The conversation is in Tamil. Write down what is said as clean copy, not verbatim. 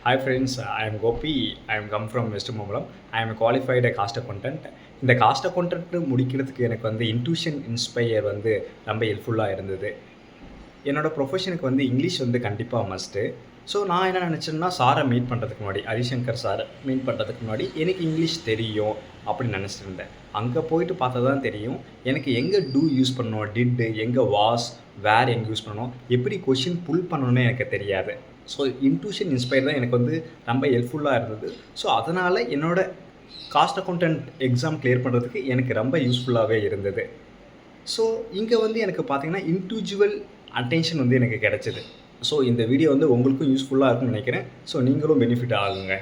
Hi friends, I am Gopi. I am come from West Mangalam. I am a qualified cost accountant. இந்த காஸ்ட் அக்கௌண்டன்ட் முடிக்கிறதுக்கு எனக்கு வந்து இன்ட்யூஷன் இன்ஸ்பயர் வந்து ரொம்ப ஹெல்ப்ஃபுல்லாக இருந்தது. என்னோட ப்ரொஃபஷனுக்கு வந்து இங்கிலீஷ் வந்து கண்டிப்பாக மஸ்ட்டு. ஸோ நான் என்ன நினச்சேன்னா சாரை மீட் பண்ணுறதுக்கு முன்னாடி ஹரிசங்கர் சாரை மீட் பண்ணுறதுக்கு முன்னாடி எனக்கு இங்கிலீஷ் தெரியும் அப்படின்னு நினச்சிட்டு இருந்தேன். அங்கே போயிட்டு பார்த்தா தான் தெரியும் எனக்கு எங்கே டூ யூஸ் பண்ணணும், டிட்டு எங்கே வாஸ், வேர் எங்கே யூஸ் பண்ணணும், எப்படி கொஷின் புல் பண்ணணும்னு எனக்கு தெரியாது. ஸோ இன்ட்யூஷன் இன்ஸ்பயர் தான் எனக்கு வந்து ரொம்ப ஹெல்ப்ஃபுல்லாக இருந்தது. ஸோ அதனால் என்னோடய காஸ்ட் அக்கௌண்டன்ட் எக்ஸாம் கிளியர் பண்ணுறதுக்கு எனக்கு ரொம்ப யூஸ்ஃபுல்லாகவே இருந்தது. ஸோ இங்கே வந்து எனக்கு பார்த்திங்கன்னா இண்டிவிஜுவல் அட்டென்ஷன் வந்து எனக்கு கிடச்சிது. ஸோ இந்த வீடியோ வந்து உங்களுக்கும் யூஸ்ஃபுல்லாக இருக்கும்னு நினைக்கிறேன். ஸோ நீங்களும் பெனிஃபிட் ஆகுங்க.